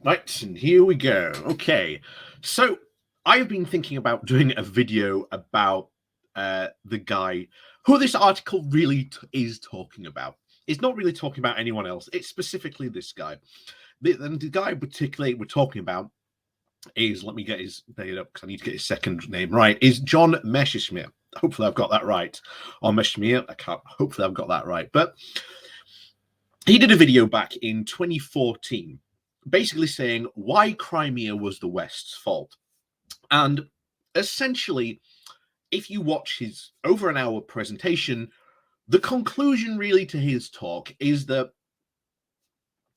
Right, and here we go. Okay, so I've been thinking about doing a video about the guy who this article really is talking about. It's not really talking about anyone else. It's specifically this guy. And the guy particularly we're talking about is, let me get his name up because I need to get his second name right, is John Mearsheimer. Hopefully I've got that right. Or Mearsheimer, I can't, hopefully I've got that right. But he did a video back in 2014 basically saying why Crimea was the West's fault. And essentially, if you watch his over an hour presentation, the conclusion really to his talk is that,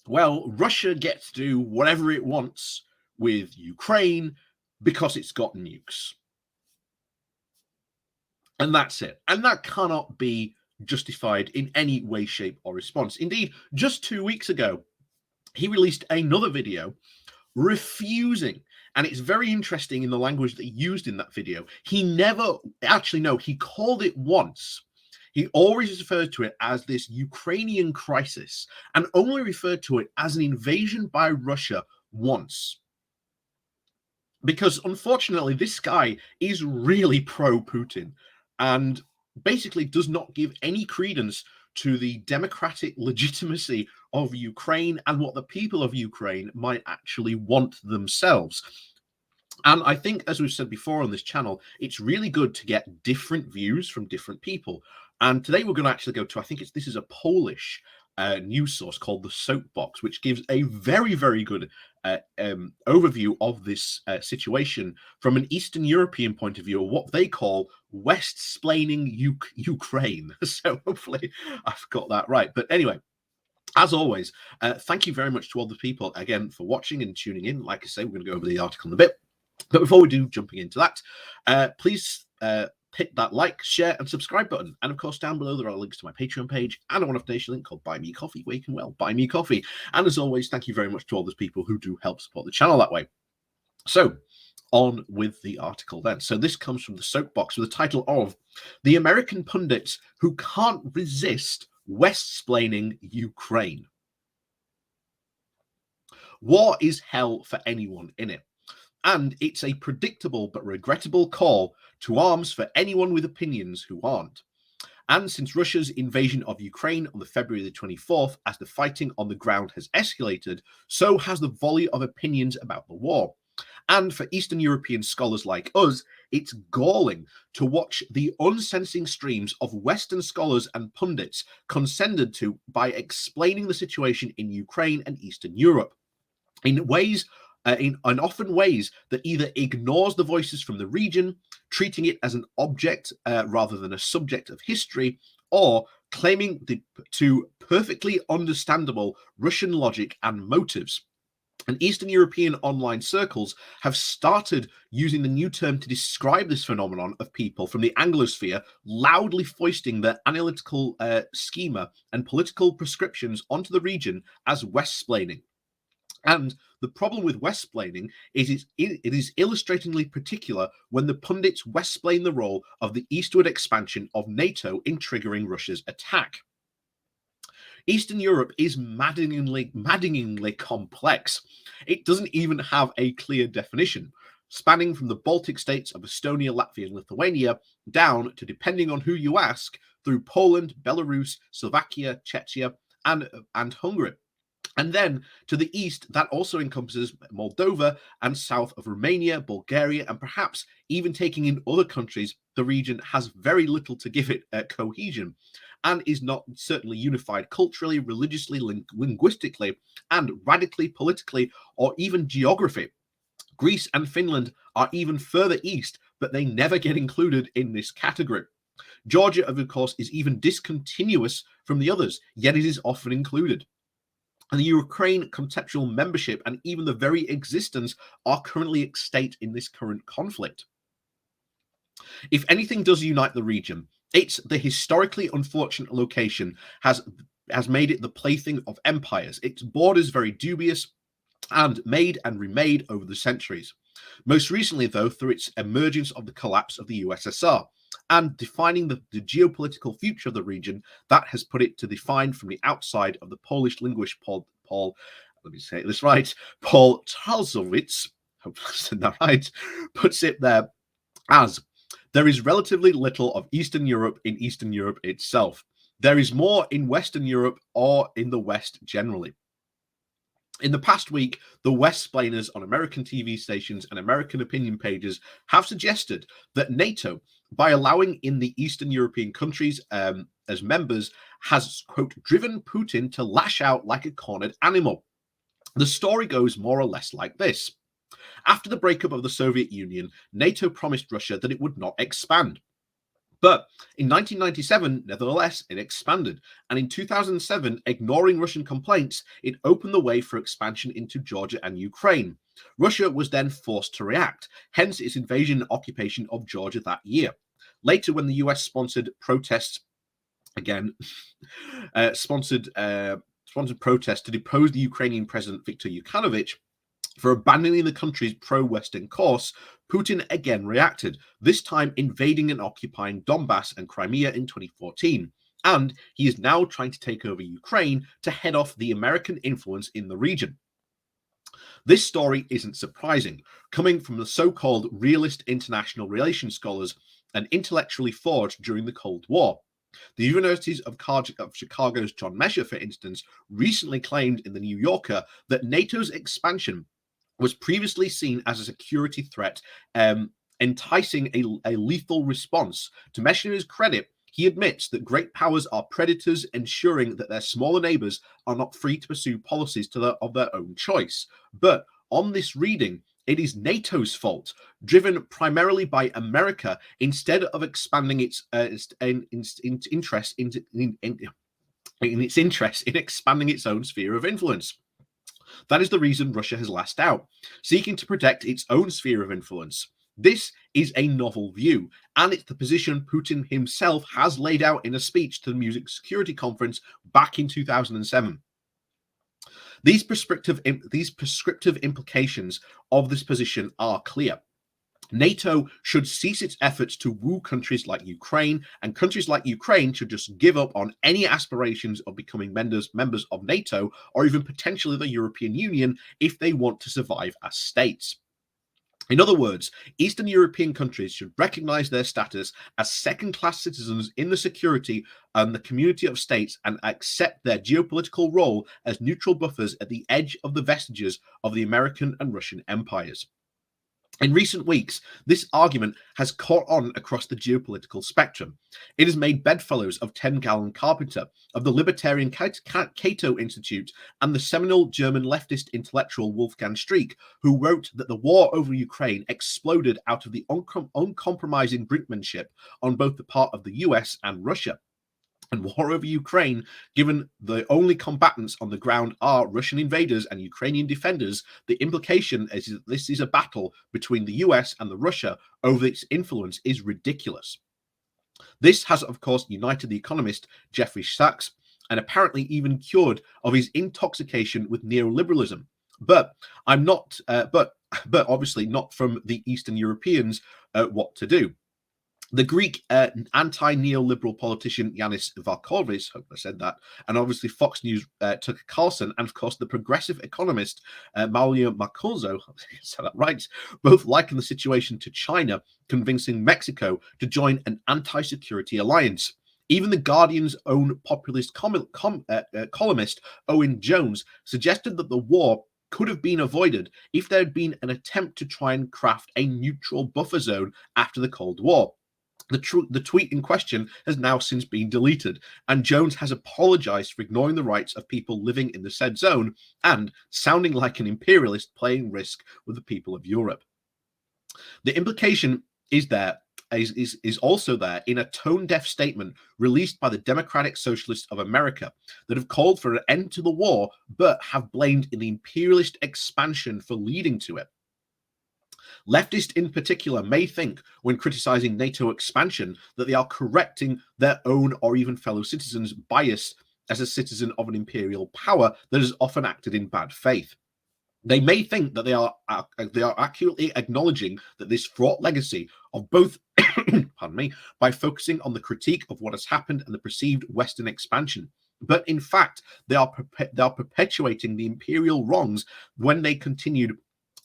well, Russia gets to do whatever it wants with Ukraine because it's got nukes. And that's it. And that cannot be justified in any way, shape, or response. Indeed, just 2 weeks ago, he released another video refusing, and it's very interesting in the language that he used in that video. He never actually, no, he called it once. He always referred to it as this Ukrainian crisis and only referred to it as an invasion by Russia once. Because unfortunately, this guy is really pro-Putin and basically does not give any credence to the democratic legitimacy of Ukraine and what the people of Ukraine might actually want themselves. And I think, as we've said before on this channel, it's really good to get different views from different people. And today we're going to actually go to, I think this is a Polish news source called The Soapbox, which gives a very, very good overview of this situation from an Eastern European point of view, or what they call Westsplaining Ukraine. So hopefully I've got that right. But anyway, as always, thank you very much to all the people, again, for watching and tuning in. Like I say, we're going to go over the article in a bit. But before we do, jumping into that, please hit that like, share, and subscribe button. And of course, down below, there are links to my Patreon page and a one-off donation link called Buy Me Coffee, where you can, well, buy me coffee. And as always, thank you very much to all those people who do help support the channel that way. So, on with the article then. So this comes from The Soapbox with the title of The American Pundits Who Can't Resist Westsplaining Ukraine. War is hell for anyone in it. And it's a predictable but regrettable call to arms for anyone with opinions who aren't. And since Russia's invasion of Ukraine on the February the 24th, as the fighting on the ground has escalated, so has the volley of opinions about the war. And for Eastern European scholars like us, it's galling to watch the unsensing streams of Western scholars and pundits condescended to by explaining the situation in Ukraine and Eastern Europe in ways in often ways that either ignores the voices from the region, treating it as an object rather than a subject of history, or claiming to perfectly understandable Russian logic and motives. And Eastern European online circles have started using the new term to describe this phenomenon of people from the Anglosphere loudly foisting their analytical schema and political prescriptions onto the region as Westsplaining. And the problem with Westsplaining is it is illustratingly particular when the pundits Westsplain the role of the eastward expansion of NATO in triggering Russia's attack. Eastern Europe is maddeningly complex. It doesn't even have a clear definition, spanning from the Baltic states of Estonia, Latvia, and Lithuania down to, depending on who you ask, through Poland, Belarus, Slovakia, Czechia, and Hungary. And then to the east, that also encompasses Moldova and south of Romania, Bulgaria, and perhaps even taking in other countries. The region has very little to give it cohesion and is not certainly unified culturally, religiously, linguistically, and radically politically, or even geography. Greece and Finland are even further east, but they never get included in this category. Georgia, of course, is even discontinuous from the others, yet it is often included. And the Ukraine conceptual membership and even the very existence are currently at stake in this current conflict. If anything does unite the region, it's the historically unfortunate location has made it the plaything of empires. Its borders very dubious and made and remade over the centuries. Most recently, though, through its emergence of the collapse of the USSR and defining the geopolitical future of the region that has put it to define from the outside of the Polish linguist Paul let me say this right, Paul Talsowitz, hopefully I said that right, puts it there as there is relatively little of Eastern Europe in Eastern Europe itself. There is more in Western Europe or in the West generally. In the past week, the Westsplainers on American TV stations and American opinion pages have suggested that NATO, by allowing in the Eastern European countries as members, has, quote, driven Putin to lash out like a cornered animal. The story goes more or less like this. After the breakup of the Soviet Union, NATO promised Russia that it would not expand. But in 1997, nevertheless, it expanded. And in 2007, ignoring Russian complaints, it opened the way for expansion into Georgia and Ukraine. Russia was then forced to react, hence its invasion and occupation of Georgia that year. Later, when the US sponsored protests, again, sponsored protests to depose the Ukrainian president Viktor Yanukovych for abandoning the country's pro-Western course, Putin again reacted, this time invading and occupying Donbass and Crimea in 2014. And he is now trying to take over Ukraine to head off the American influence in the region. This story isn't surprising, coming from the so-called realist international relations scholars and intellectually forged during the Cold War. The Universities of Chicago's John Mesher, for instance, recently claimed in the New Yorker that NATO's expansion was previously seen as a security threat, enticing a lethal response. To Mesher's credit, he admits that great powers are predators, ensuring that their smaller neighbors are not free to pursue policies of their own choice. But on this reading, it is NATO's fault, driven primarily by America, instead of expanding its interest in expanding its own sphere of influence. That is the reason Russia has lashed out, seeking to protect its own sphere of influence. This is a novel view, and it's the position Putin himself has laid out in a speech to the Munich Security Conference back in 2007. These prescriptive implications of this position are clear. NATO should cease its efforts to woo countries like Ukraine, and countries like Ukraine should just give up on any aspirations of becoming members of NATO or even potentially the European Union if they want to survive as states. In other words, Eastern European countries should recognize their status as second-class citizens in the security and the community of states and accept their geopolitical role as neutral buffers at the edge of the vestiges of the American and Russian empires. In recent weeks, this argument has caught on across the geopolitical spectrum. It has made bedfellows of 10-Gallon Carpenter, of the Libertarian Cato Institute, and the seminal German leftist intellectual Wolfgang Streeck, who wrote that the war over Ukraine exploded out of the uncompromising brinkmanship on both the part of the US and Russia. And war over Ukraine, given the only combatants on the ground are Russian invaders and Ukrainian defenders, the implication is that this is a battle between the US and the Russia over its influence is ridiculous. This has, of course, united the economist Jeffrey Sachs and apparently even cured of his intoxication with neoliberalism. But I'm not, but obviously not from the Eastern Europeans what to do. The Greek anti-neoliberal politician Yanis Varoufakis, hope I said that, and obviously Fox News Tucker Carlson, and of course the progressive economist Mario Marcoso, I said that right, both liken the situation to China, convincing Mexico to join an anti-security alliance. Even The Guardian's own populist columnist Owen Jones suggested that the war could have been avoided if there had been an attempt to try and craft a neutral buffer zone after the Cold War. The tweet in question has now since been deleted, and Jones has apologized for ignoring the rights of people living in the said zone and sounding like an imperialist playing risk with the people of Europe. The implication is also there in a tone-deaf statement released by the Democratic Socialists of America that have called for an end to the war, but have blamed the imperialist expansion for leading to it. Leftists in particular may think, when criticizing NATO expansion, that they are correcting their own or even fellow citizens' bias as a citizen of an imperial power that has often acted in bad faith. They may think that they are accurately acknowledging that this fraught legacy of both, pardon me, by focusing on the critique of what has happened and the perceived Western expansion. But in fact, they are perpetuating the imperial wrongs when they continued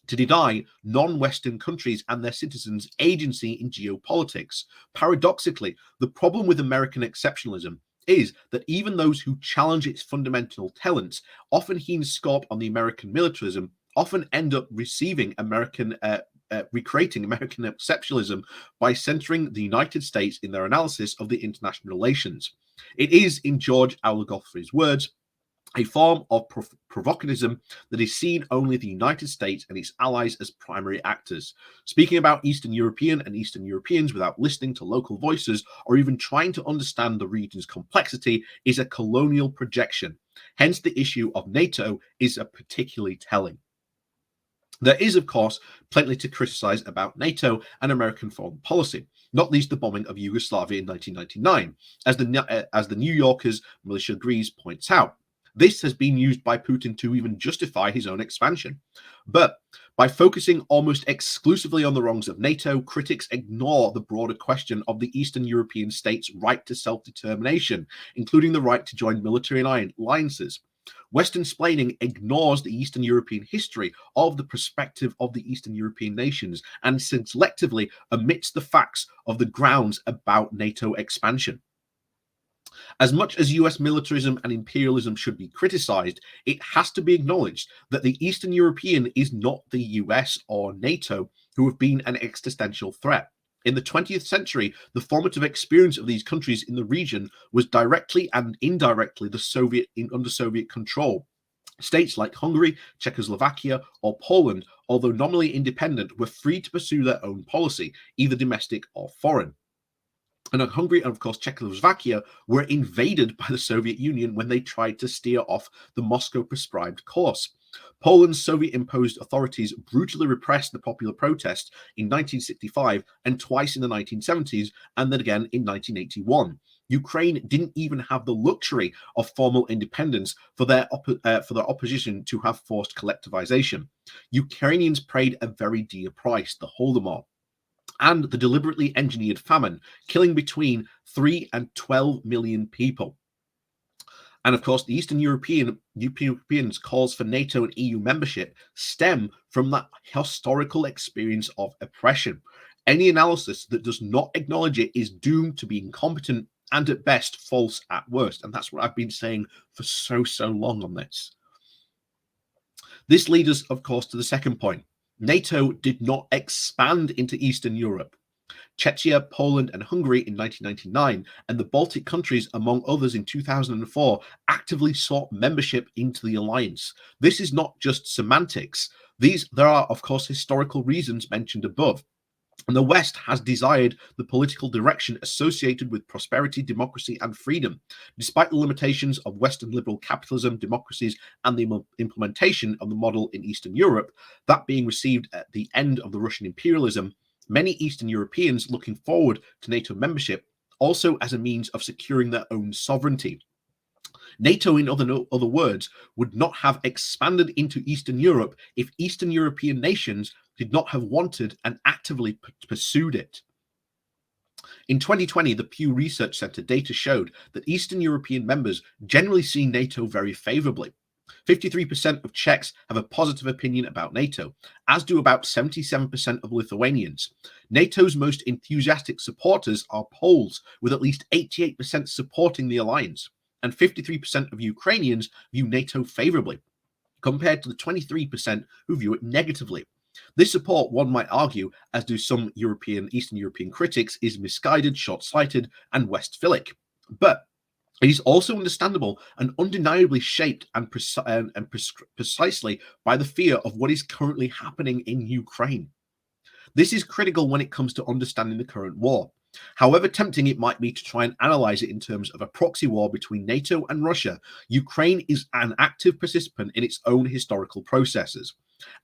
to deny non-Western countries and their citizens agency in geopolitics. Paradoxically, the problem with American exceptionalism is that even those who challenge its fundamental tenets, often heaping scorn on the American militarism, often end up recreating American exceptionalism by centering the United States in their analysis of the international relations. It is, in George Godfrey's words, a form of provocatism that is seen only the United States and its allies as primary actors. Speaking about Eastern European and Eastern Europeans without listening to local voices or even trying to understand the region's complexity is a colonial projection. Hence, the issue of NATO is particularly telling. There is, of course, plenty to criticize about NATO and American foreign policy, not least the bombing of Yugoslavia in 1999, as the New Yorker's Militia Greaves points out. This has been used by Putin to even justify his own expansion. But by focusing almost exclusively on the wrongs of NATO, critics ignore the broader question of the Eastern European states' right to self-determination, including the right to join military alliances. Westsplaining ignores the Eastern European history of the perspective of the Eastern European nations and selectively omits the facts of the grounds about NATO expansion. As much as US militarism and imperialism should be criticized, it has to be acknowledged that the Eastern European is not the US or NATO, who have been an existential threat. In the 20th century, the formative experience of these countries in the region was directly and indirectly under Soviet control. States like Hungary, Czechoslovakia, or Poland, although nominally independent, were free to pursue their own policy, either domestic or foreign. And Hungary and, of course, Czechoslovakia were invaded by the Soviet Union when they tried to steer off the Moscow prescribed course. Poland's Soviet-imposed authorities brutally repressed the popular protest in 1965 and twice in the 1970s, and then again in 1981. Ukraine didn't even have the luxury of formal independence for their opposition to have forced collectivization. Ukrainians paid a very dear price, the Holodomor, and the deliberately engineered famine, killing between 3 and 12 million people. And of course, the Eastern Europeans' calls for NATO and EU membership stem from that historical experience of oppression. Any analysis that does not acknowledge it is doomed to be incompetent and at best false at worst. And that's what I've been saying for so long on this. This leads us, of course, to the second point. NATO did not expand into Eastern Europe. Czechia, Poland, and Hungary in 1999, and the Baltic countries, among others, in 2004, actively sought membership into the alliance. This is not just semantics. There are, of course, historical reasons mentioned above. And the West has desired the political direction associated with prosperity, democracy, and freedom. Despite the limitations of Western liberal capitalism, democracies, and the implementation of the model in Eastern Europe, that being received at the end of the Russian imperialism, many Eastern Europeans looking forward to NATO membership also as a means of securing their own sovereignty. NATO, in other words, would not have expanded into Eastern Europe if Eastern European nations did not have wanted and actively pursued it. In 2020, the Pew Research Center data showed that Eastern European members generally see NATO very favorably. 53% of Czechs have a positive opinion about NATO, as do about 77% of Lithuanians. NATO's most enthusiastic supporters are Poles, with at least 88% supporting the alliance, and 53% of Ukrainians view NATO favorably, compared to the 23% who view it negatively. This support, one might argue, as do some Eastern European critics, is misguided, short-sighted, and Westphalic. But it is also understandable and undeniably shaped and precisely by the fear of what is currently happening in Ukraine. This is critical when it comes to understanding the current war. However tempting it might be to try and analyze it in terms of a proxy war between NATO and Russia, Ukraine is an active participant in its own historical processes.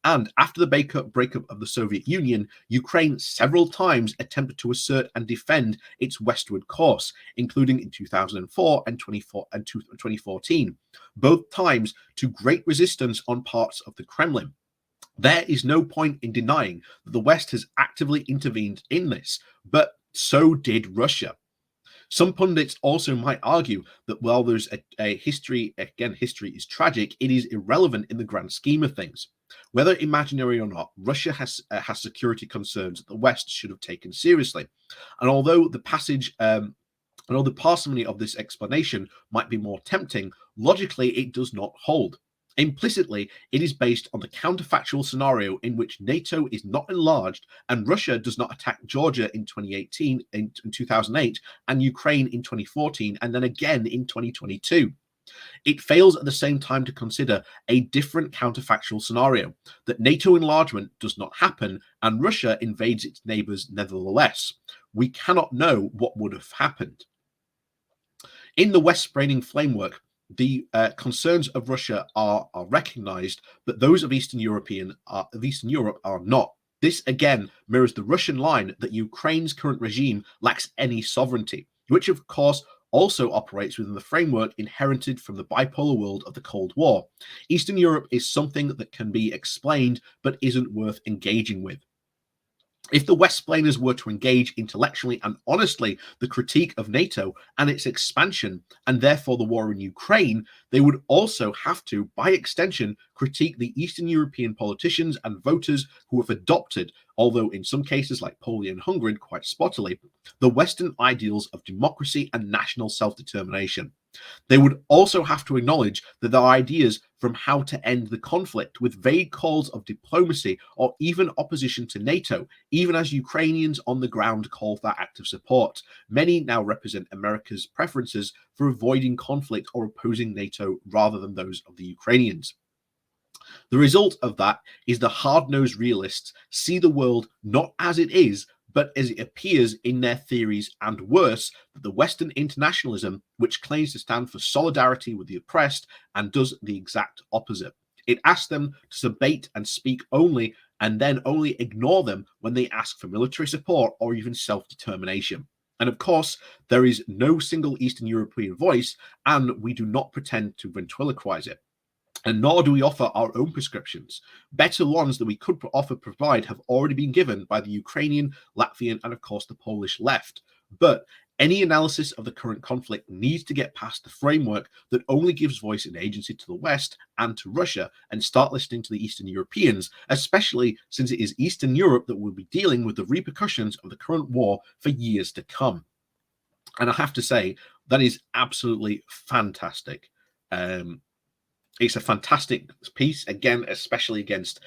And after the breakup of the Soviet Union, Ukraine several times attempted to assert and defend its westward course, including in 2004 and 2014, both times to great resistance on parts of the Kremlin. There is no point in denying that the West has actively intervened in this, but so did Russia. Some pundits also might argue that while there's a history, again, history is tragic, it is irrelevant in the grand scheme of things. Whether imaginary or not, Russia has security concerns that the West should have taken seriously. And although the parsimony of this explanation might be more tempting, logically it does not hold. Implicitly, it is based on the counterfactual scenario in which NATO is not enlarged and Russia does not attack Georgia in 2018, in 2008, and Ukraine in 2014, and then again in 2022. It fails at the same time to consider a different counterfactual scenario that NATO enlargement does not happen and Russia invades its neighbors nevertheless. We cannot know what would have happened. In the Westsplaining framework, the concerns of Russia are recognized, but those of Eastern Europe are not. This again mirrors the Russian line that Ukraine's current regime lacks any sovereignty, which of course also operates within the framework inherited from the bipolar world of the Cold War. Eastern Europe is something that can be explained but isn't worth engaging with. If the Westsplainers were to engage intellectually and honestly the critique of NATO and its expansion, and therefore the war in Ukraine, they would also have to, by extension, critique the Eastern European politicians and voters who have adopted, although in some cases like Poland and Hungary quite spottily, the Western ideals of democracy and national self-determination. They would also have to acknowledge that their ideas from how to end the conflict with vague calls of diplomacy or even opposition to NATO, even as Ukrainians on the ground call for that act of support. Many now represent America's preferences for avoiding conflict or opposing NATO rather than those of the Ukrainians. The result of that is the hard-nosed realists see the world not as it is, but as it appears in their theories, and worse, that the Western internationalism, which claims to stand for solidarity with the oppressed and does the exact opposite. It asks them to debate and speak only, and then only ignore them when they ask for military support or even self-determination. And of course, there is no single Eastern European voice, and we do not pretend to ventriloquize it. And nor do we offer our own prescriptions. Better ones that we could provide have already been given by the Ukrainian, Latvian, and of course the Polish left. But any analysis of the current conflict needs to get past the framework that only gives voice and agency to the West and to Russia and start listening to the Eastern Europeans, especially since it is Eastern Europe that will be dealing with the repercussions of the current war for years to come. And I have to say, that is absolutely fantastic. It's a fantastic piece, again, especially against,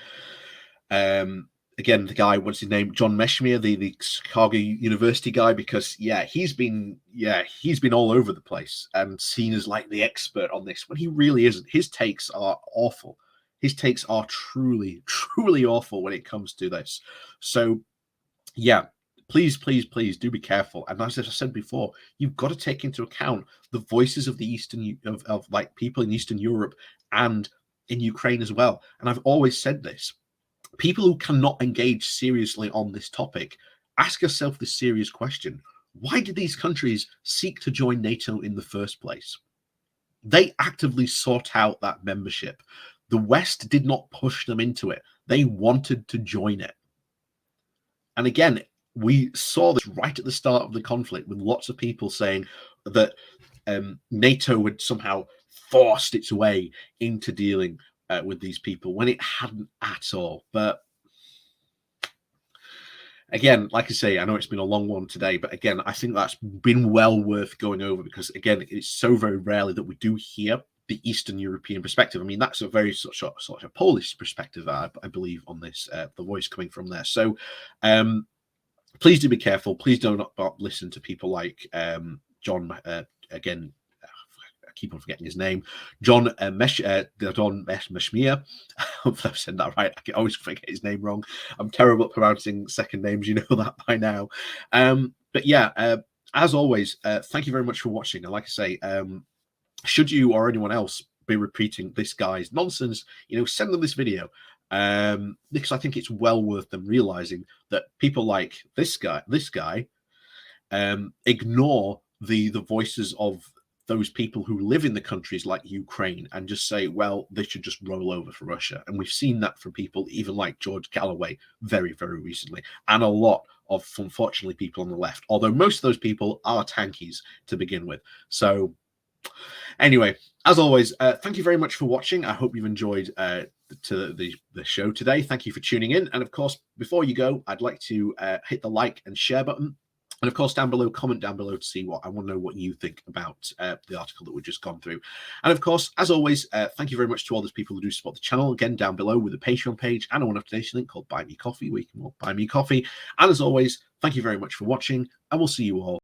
again, the guy, what's his name, John Mearsheimer, the Chicago University guy, because he's been all over the place and seen as like the expert on this when he really isn't. His takes are awful. His takes are truly, truly awful when it comes to this. So, please do be careful. And as I said before, you've got to take into account the voices of the Eastern of like people in Eastern Europe and in Ukraine as well. And I've always said this: people who cannot engage seriously on this topic, ask yourself this serious question: why did these countries seek to join NATO in the first place? They actively sought out that membership. The West did not push them into it. They wanted to join it. And again, we saw this right at the start of the conflict with lots of people saying that NATO had somehow forced its way into dealing with these people when it hadn't at all. But again, like I say, I know it's been a long one today, but again, I think that's been well worth going over because, again, it's so very rarely that we do hear the Eastern European perspective. I mean, that's a very sort of Polish perspective, I believe, on this, the voice coming from there. So, please do be careful. Please do not listen to people like John, again, I keep on forgetting his name, John Mearsheimer. Hopefully I've said that right. I can always forget his name wrong. I'm terrible at pronouncing second names. You know that by now. But as always, thank you very much for watching. And like I say, should you or anyone else be repeating this guy's nonsense, send them this video. Because I think it's well worth them realizing that people like this guy ignore the voices of those people who live in the countries like Ukraine and just say, well, they should just roll over for Russia. And we've seen that from people even like George Galloway very, very recently, and a lot of, unfortunately, people on the left, although most of those people are tankies to begin with. So anyway, as always, thank you very much for watching. I hope you've enjoyed the show today. Thank you for tuning in. And of course, before you go, I'd like to hit the like and share button. And of course, down below, comment down below to see what I want to know what you think about the article that we've just gone through. And of course, as always, thank you very much to all those people who do support the channel. Again, down below with the Patreon page and a one-off donation link called Buy Me Coffee, where you can buy me coffee. And as always, thank you very much for watching, and we'll see you all